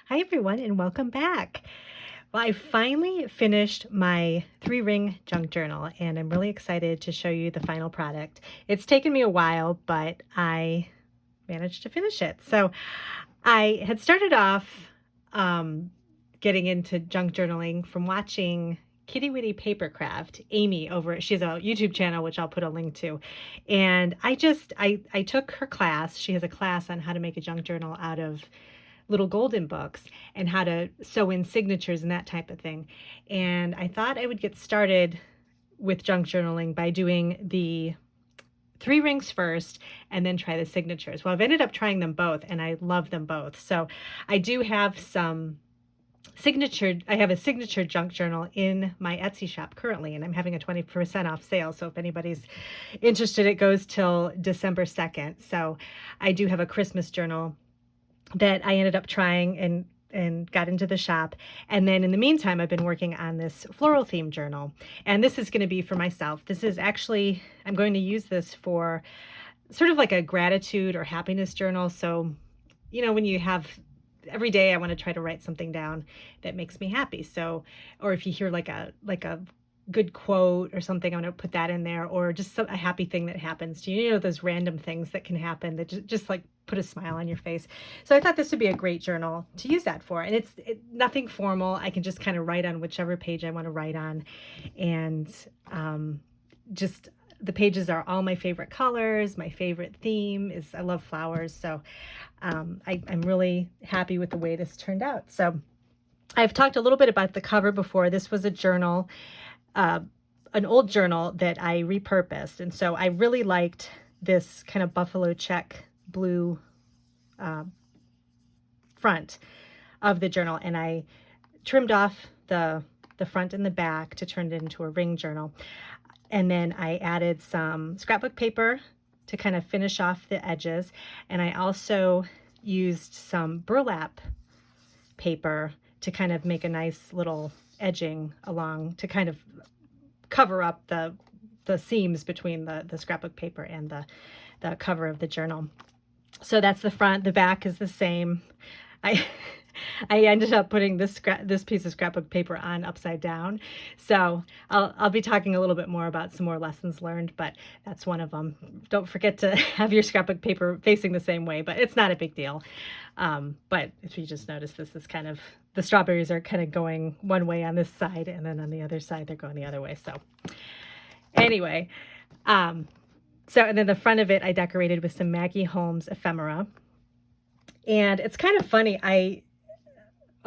Hi everyone and welcome back. Well, I finally finished my 3-ring junk journal and I'm really excited to show you the final product. It's taken me a while, but I managed to finish it. So I had started off getting into junk journaling from watching Kittywitty Papercraft, Amy she has a YouTube channel, which I'll put a link to. And I took her class. She has a class on how to make a junk journal out of little golden books and how to sew in signatures and that type of thing. And I thought I would get started with junk journaling by doing the 3 rings first and then try the signatures. Well, I've ended up trying them both and I love them both. So I do have I have a signature junk journal in my Etsy shop currently, and I'm having a 20% off sale. So if anybody's interested, it goes till December 2nd. So I do have a Christmas journal that I ended up trying and got into the shop. And then in the meantime, I've been working on this floral themed journal. And this is going to be for myself. This is actually, I'm going to use this for sort of like a gratitude or happiness journal. So, when you have every day, I want to try to write something down that makes me happy. So, or if you hear like a good quote or something, I'm going to put that in there, or just a happy thing that happens to you. Those random things that can happen that just like put a smile on your face. So I thought this would be a great journal to use that for. And it's nothing formal. I can just kind of write on whichever page I want to write on. And just the pages are all my favorite colors. My favorite theme is I love flowers. So I'm really happy with the way this turned out. So I've talked a little bit about the cover before. This was a journal, an old journal that I repurposed. And so I really liked this kind of buffalo check blue front of the journal. And I trimmed off the front and the back to turn it into a ring journal. And then I added some scrapbook paper to kind of finish off the edges. And I also used some burlap paper to kind of make a nice little edging along to kind of cover up the seams between the scrapbook paper and the cover of the journal. So that's the front. The back is the same. I ended up putting this piece of scrapbook paper on upside down. So I'll be talking a little bit more about some more lessons learned, but that's one of them. Don't forget to have your scrapbook paper facing the same way, but it's not a big deal. But if you just notice, this is kind of, the strawberries are kind of going one way on this side, and then on the other side, they're going the other way. So anyway, and then the front of it, I decorated with some Maggie Holmes ephemera. And it's kind of funny. A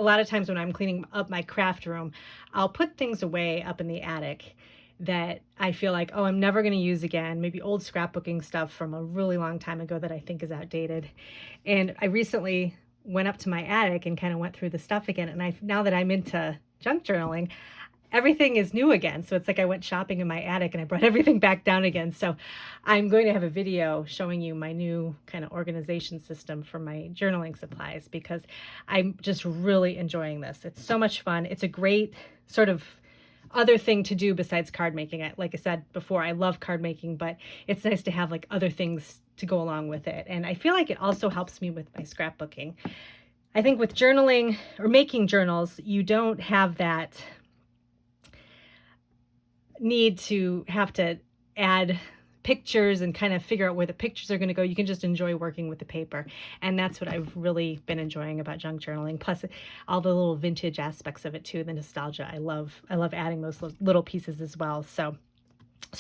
lot of times when I'm cleaning up my craft room, I'll put things away up in the attic that I feel like, oh, I'm never going to use again. Maybe old scrapbooking stuff from a really long time ago that I think is outdated. And I recently went up to my attic and kind of went through the stuff again. And now that I'm into junk journaling, everything is new again. So it's like I went shopping in my attic and I brought everything back down again. So I'm going to have a video showing you my new kind of organization system for my journaling supplies, because I'm just really enjoying this. It's so much fun. It's a great sort of other thing to do besides card making. Like I said before, I love card making, but it's nice to have like other things to go along with it. And I feel like it also helps me with my scrapbooking. I think with journaling or making journals, you don't have that need to have to add pictures and kind of figure out where the pictures are going to go. You can just enjoy working with the paper. And that's what I've really been enjoying about junk journaling. Plus all the little vintage aspects of it too, the nostalgia. I love adding those little pieces as well. So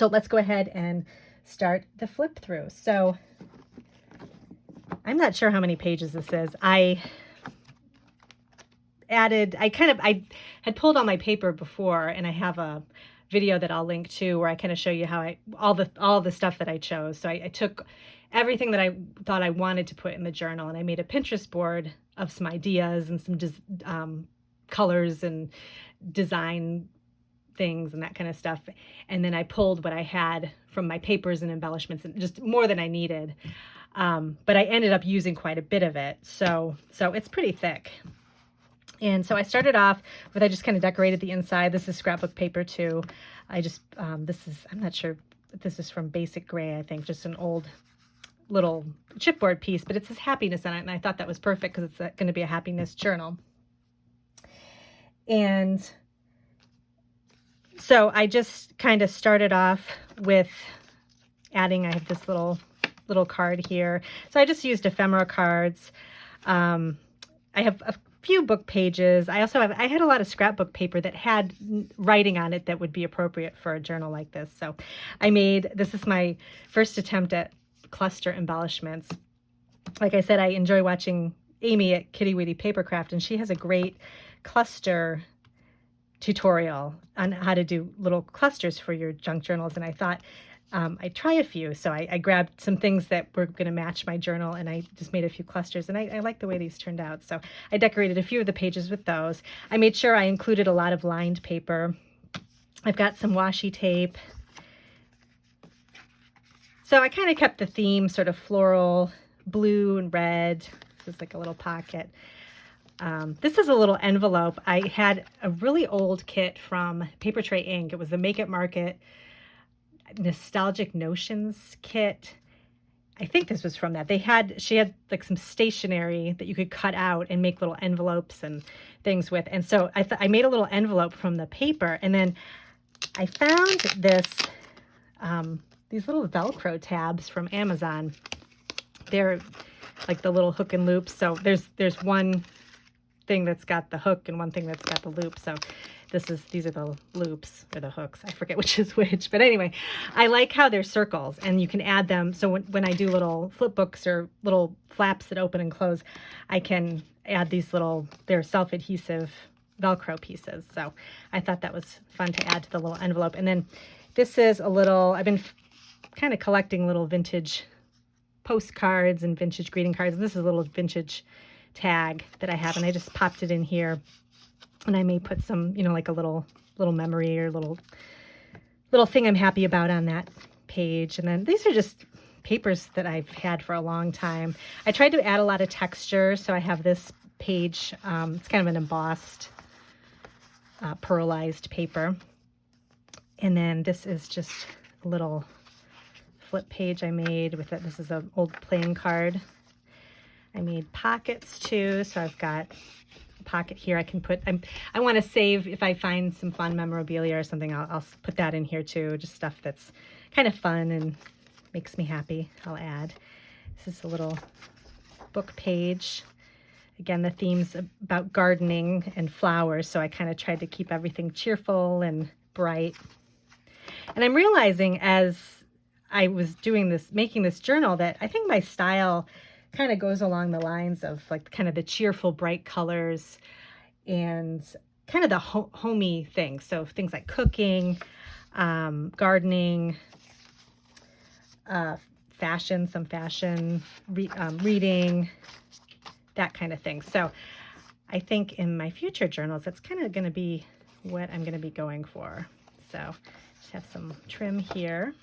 let's go ahead and start the flip through. So I'm not sure how many pages this is. I had pulled all my paper before, and I have a video that I'll link to where I kind of show you how all the stuff that I chose. So I took everything that I thought I wanted to put in the journal, and I made a Pinterest board of some ideas and some colors and design things and that kind of stuff. And then I pulled what I had from my papers and embellishments, and just more than I needed. But I ended up using quite a bit of it. So it's pretty thick. And so I started off with, I just kind of decorated the inside. This is scrapbook paper too. I'm not sure if this is from Basic Gray, I think, just an old little chipboard piece, but it says happiness on it. And I thought that was perfect because it's going to be a happiness journal. And so I just kind of started off with adding, I have this little card here. So I just used ephemera cards. I have a few book pages. I had a lot of scrapbook paper that had writing on it that would be appropriate for a journal like this. So this is my first attempt at cluster embellishments. Like I said, I enjoy watching Amy at Kittywitty Papercraft, and she has a great cluster tutorial on how to do little clusters for your junk journals. And I thought I'd try a few. So I grabbed some things that were going to match my journal, and I just made a few clusters, and I like the way these turned out. So I decorated a few of the pages with those. I made sure I included a lot of lined paper. I've got some washi tape. So I kind of kept the theme sort of floral, blue and red. This is like a little pocket. This is a little envelope. I had a really old kit from Paper Tray Inc. It was the Make It Market Nostalgic Notions kit. I think this was from that. She had like some stationery that you could cut out and make little envelopes and things with. And so I made a little envelope from the paper, and then I found these little Velcro tabs from Amazon. They're like the little hook and loops. So there's one thing that's got the hook and one thing that's got the loop. So these are the loops or the hooks. I forget which is which, but anyway, I like how they're circles and you can add them. So when I do little flip books or little flaps that open and close, I can add these they're self-adhesive Velcro pieces. So I thought that was fun to add to the little envelope. And then this is I've been kind of collecting little vintage postcards and vintage greeting cards. And this is a little vintage tag that I have, and I just popped it in here. And I may put some, like a little memory or little thing I'm happy about on that page. And then these are just papers that I've had for a long time. I tried to add a lot of texture, so I have this page. It's kind of an embossed, pearlized paper. And then this is just a little flip page I made with it. This is an old playing card. I made pockets too, so I've got pocket here I can put. I want to save, if I find some fun memorabilia or something, I'll put that in here too, just stuff that's kind of fun and makes me happy. I'll add. This is a little book page. Again, the theme's about gardening and flowers, so I kind of tried to keep everything cheerful and bright. And I'm realizing as I was making this journal, that I think my style kind of goes along the lines of like kind of the cheerful, bright colors and kind of the homey things. So things like cooking, gardening, some fashion, reading, that kind of thing. So I think in my future journals, that's kind of going to be what I'm going to be going for. So just have some trim here.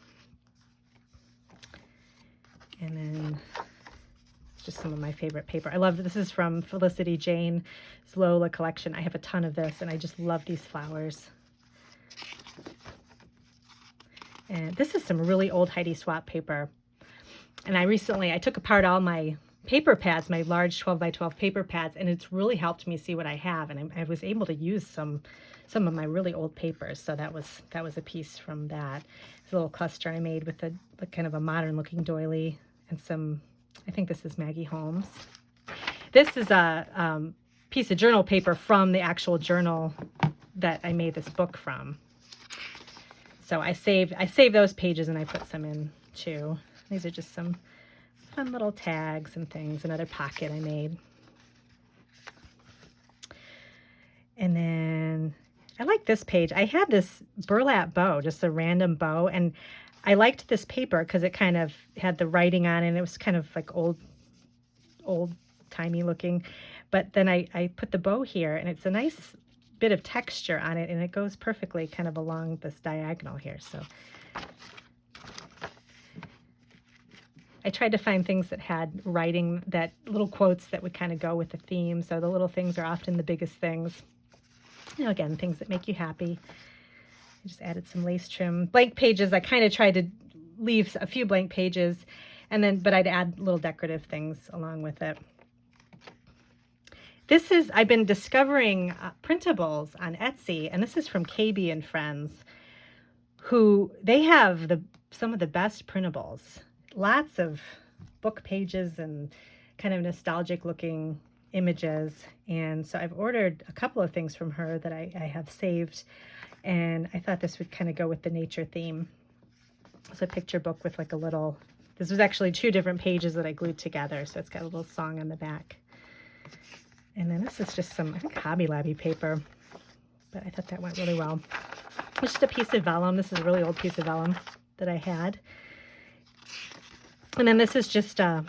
And then just some of my favorite paper. I love this is from Felicity Jane's Lola collection. I have a ton of this, and I just love these flowers. And this is some really old Heidi Swapp paper. And I took apart all my paper pads, my large 12 by 12 paper pads, and it's really helped me see what I have. And I was able to use some of my really old papers. So that was a piece from that. It's a little cluster I made with a kind of a modern looking doily and some, I think this is Maggie Holmes. This is a piece of journal paper from the actual journal that I made this book from. So I saved those pages and I put some in too. These are just some fun little tags and things. Another pocket I made. And then I like this page. I had this burlap bow, just a random bow, and I liked this paper because it kind of had the writing on it, and it was kind of like old-timey looking. But then I put the bow here, and it's a nice bit of texture on it, and it goes perfectly kind of along this diagonal here. So I tried to find things that had writing, that little quotes that would kind of go with the theme. So the little things are often the biggest things. Again, things that make you happy. I just added some lace trim. Blank pages, I kind of tried to leave a few blank pages, but I'd add little decorative things along with it. This is, I've been discovering printables on Etsy, and this is from KB and Friends, who they have some of the best printables. Lots of book pages and kind of nostalgic looking images. And so I've ordered a couple of things from her that I have saved, and I thought this would kind of go with the nature theme. It's a picture book with like a little, this was actually 2 different pages that I glued together, so it's got a little song on the back. And then this is just some, I think, Hobby Lobby paper, but I thought that went really well. It's just a piece of vellum. This is a really old piece of vellum that I had. And then this is just a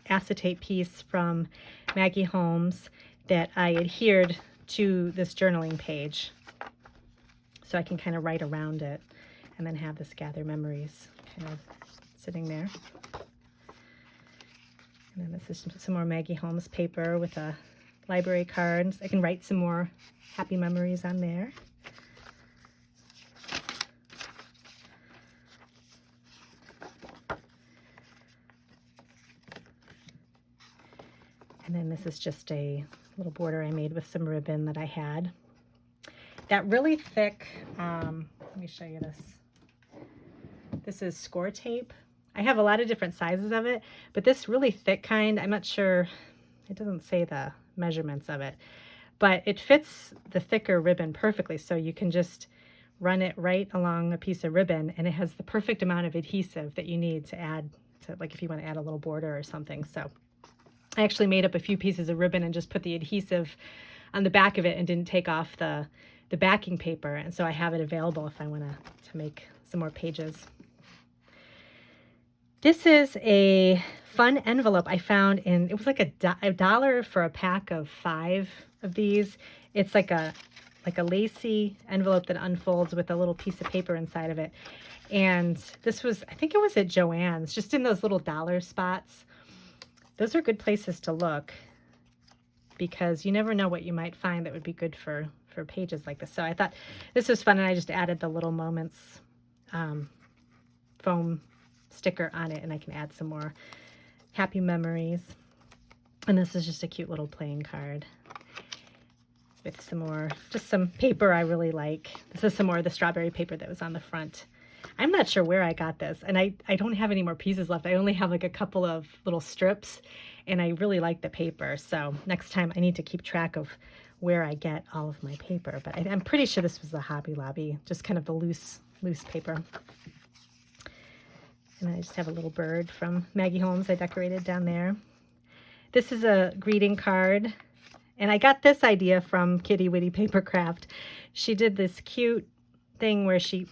acetate piece from Maggie Holmes that I adhered to this journaling page, so I can kind of write around it and then have this gather memories kind of sitting there. And then this is some more Maggie Holmes paper with a library cards. I can write some more happy memories on there. And then this is just a little border I made with some ribbon that I had. That really thick, let me show you this. This is Scor Tape. I have a lot of different sizes of it, but this really thick kind, I'm not sure, it doesn't say the measurements of it, but it fits the thicker ribbon perfectly. So you can just run it right along a piece of ribbon, and it has the perfect amount of adhesive that you need to add to, like if you want to add a little border or something. So I actually made up a few pieces of ribbon and just put the adhesive on the back of it and didn't take off the backing paper. And so I have it available if I want to make some more pages. This is a fun envelope I found in, it was like a dollar for a pack of 5 of these. It's like a lacy envelope that unfolds with a little piece of paper inside of it. And this was, I think it was at Joann's, just in those little dollar spots. Those are good places to look because you never know what you might find that would be good for pages like this. So I thought this was fun, and I just added the little moments foam sticker on it, and I can add some more happy memories. And this is just a cute little playing card with some more, just some paper I really like. This is some more of the strawberry paper that was on the front. I'm not sure where I got this, and I don't have any more pieces left. I only have like a couple of little strips, and I really like the paper. So next time I need to keep track of where I get all of my paper. But I'm pretty sure this was the Hobby Lobby, just kind of the loose paper. And I just have a little bird from Maggie Holmes I decorated down there. This is a greeting card, and I got this idea from Kittywitty Papercraft. She did this cute thing where she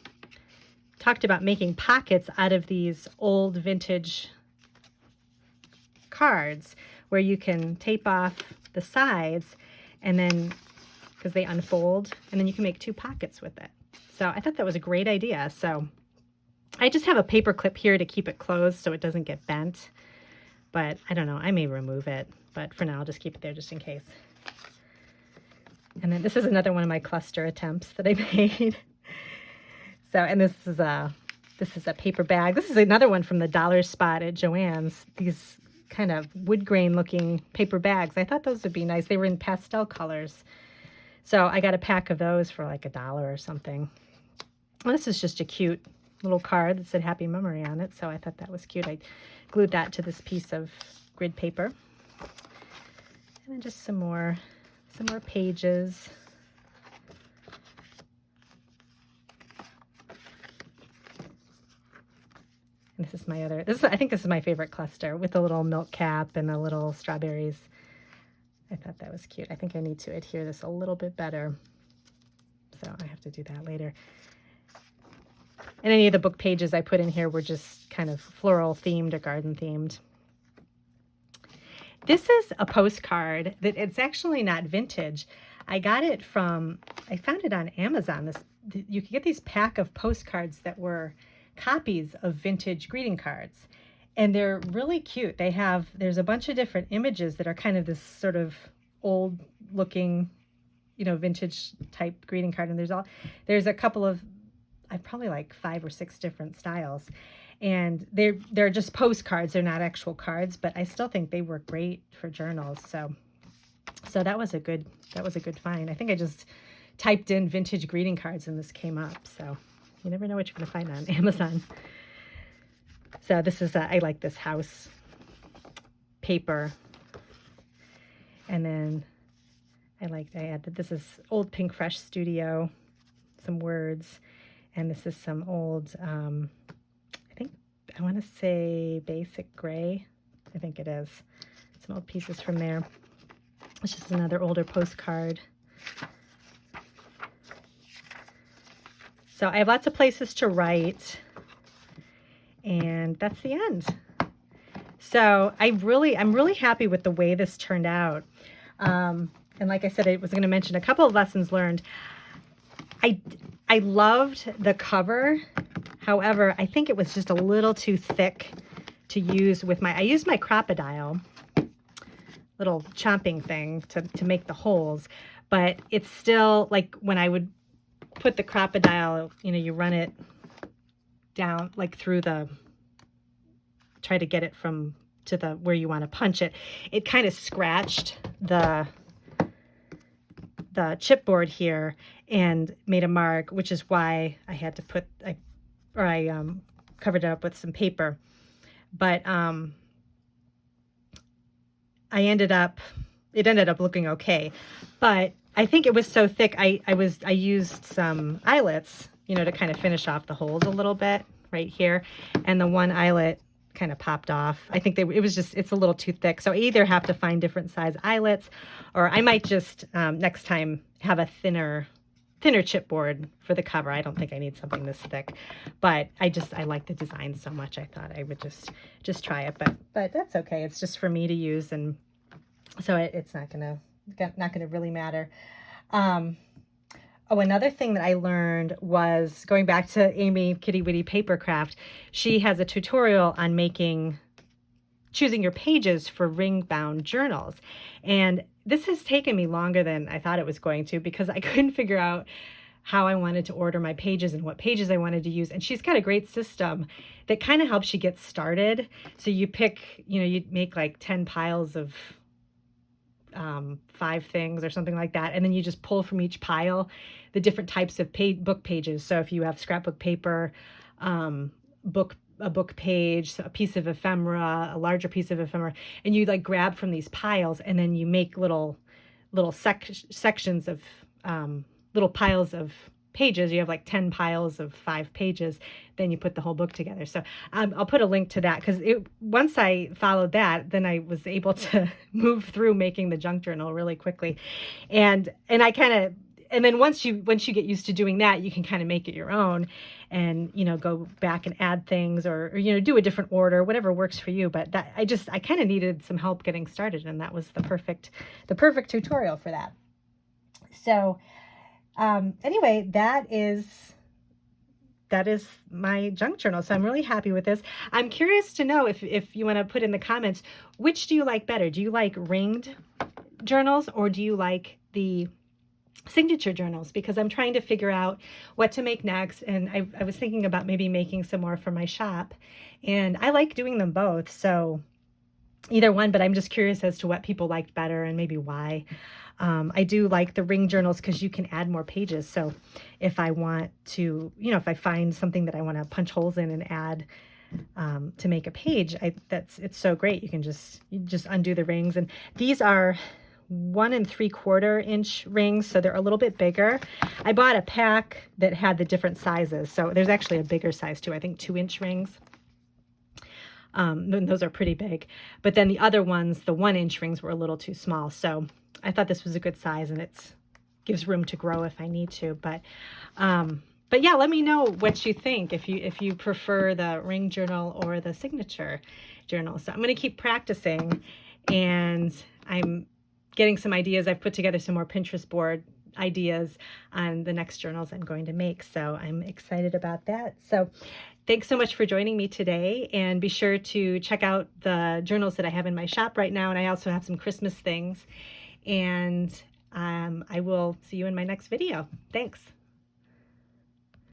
talked about making pockets out of these old vintage cards where you can tape off the sides, and then, because they unfold, and then you can make 2 pockets with it. So I thought that was a great idea. So I just have a paper clip here to keep it closed so it doesn't get bent. But I don't know, I may remove it, but for now I'll just keep it there just in case. And then this is another one of my cluster attempts that I made. So, and this is a paper bag. This is another one from the dollar spot at Joann's. These kind of wood grain looking paper bags. I thought those would be nice. They were in pastel colors. So I got a pack of those for like $1 or something. Well, this is just a cute little card that said happy memory on it. So I thought that was cute. I glued that to this piece of grid paper. And then just some more pages. And this is my other, I think this is my favorite cluster with the little milk cap and the little strawberries. I thought that was cute. I think I need to adhere this a little bit better. So I have to do that later. And any of the book pages I put in here were just kind of floral themed or garden themed. This is a postcard that it's actually not vintage. I got it from, I found it on Amazon. You could get these pack of postcards that were copies of vintage greeting cards, and they're really cute. There's a bunch of different images that are kind of this sort of old looking, vintage type greeting card. And there's a couple of, I probably like 5 or 6 different styles, and they're just postcards. They're not actual cards, but I still think they work great for journals. So So that was a good find. I think I just typed in vintage greeting cards and this came up. So you never know what you're going to find on Amazon. So this is, I like this house paper. And then I added, this is old Pink Fresh Studio, some words. And this is some old, I want to say basic gray. I think it is. Some old pieces from there. It's just another older postcard. So I have lots of places to write. And that's the end. So I'm really happy with the way this turned out. And like I said, I was going to mention a couple of lessons learned. I loved the cover. However, I think it was just a little too thick to use with I used my Crop-a-Dile little chomping thing to make the holes, but it's still like when I would put the Crop-a-Dile, you run it down like through try to get it to where you want to punch it. It kind of scratched the chipboard here and made a mark, which is why I had to I covered it up with some paper. But it ended up looking okay. But I think it was so thick, I used some eyelets, to kind of finish off the holes a little bit right here. And the one eyelet kind of popped off. I think it's a little too thick. So I either have to find different size eyelets, or I might just next time have a thinner chipboard for the cover. I don't think I need something this thick, but I like the design so much. I thought I would just try it, but that's okay. It's just for me to use, and so it's not gonna really matter. Oh, another thing that I learned was going back to Amy Kittywitty Papercraft. She has a tutorial on choosing your pages for ring-bound journals. And this has taken me longer than I thought it was going to, because I couldn't figure out how I wanted to order my pages and what pages I wanted to use. And she's got a great system that kind of helps you get started. So you pick, you make like 10 piles of 5 things or something like that. And then you just pull from each pile the different types of book pages. So if you have scrapbook paper, a book page, a piece of ephemera, a larger piece of ephemera, and you like grab from these piles, and then you make little sections of little piles of pages. You have like 10 piles of 5 pages, then you put the whole book together. So I'll put a link to that, because once I followed that, then I was able to move through making the junk journal really quickly. And then once you get used to doing that, you can kind of make it your own and, go back and add things, or do a different order, whatever works for you. But that I kind of needed some help getting started, and that was the perfect tutorial for that. So anyway, that is my junk journal. So I'm really happy with this. I'm curious to know if you want to put in the comments, which do you like better? Do you like ringed journals, or do you like the signature journals? Because I'm trying to figure out what to make next. And I was thinking about maybe making some more for my shop, and I like doing them both. So either one, but I'm just curious as to what people liked better and maybe why. I do like the ring journals because you can add more pages. So if I want to, if I find something that I want to punch holes in and add to make a page, it's so great. You just undo the rings, and these are 1 3/4 inch rings, so they're a little bit bigger. I bought a pack that had the different sizes, so there's actually a bigger size too. I think 2-inch rings. Those are pretty big, but then the other ones, the 1-inch rings, were a little too small. So I thought this was a good size, and it gives room to grow if I need to. But yeah, let me know what you think, if you prefer the ring journal or the signature journal. So I'm going to keep practicing, and I'm getting some ideas. I've put together some more Pinterest board ideas on the next journals I'm going to make. So I'm excited about that. So thanks so much for joining me today, and be sure to check out the journals that I have in my shop right now. And I also have some Christmas things, and I will see you in my next video. Thanks.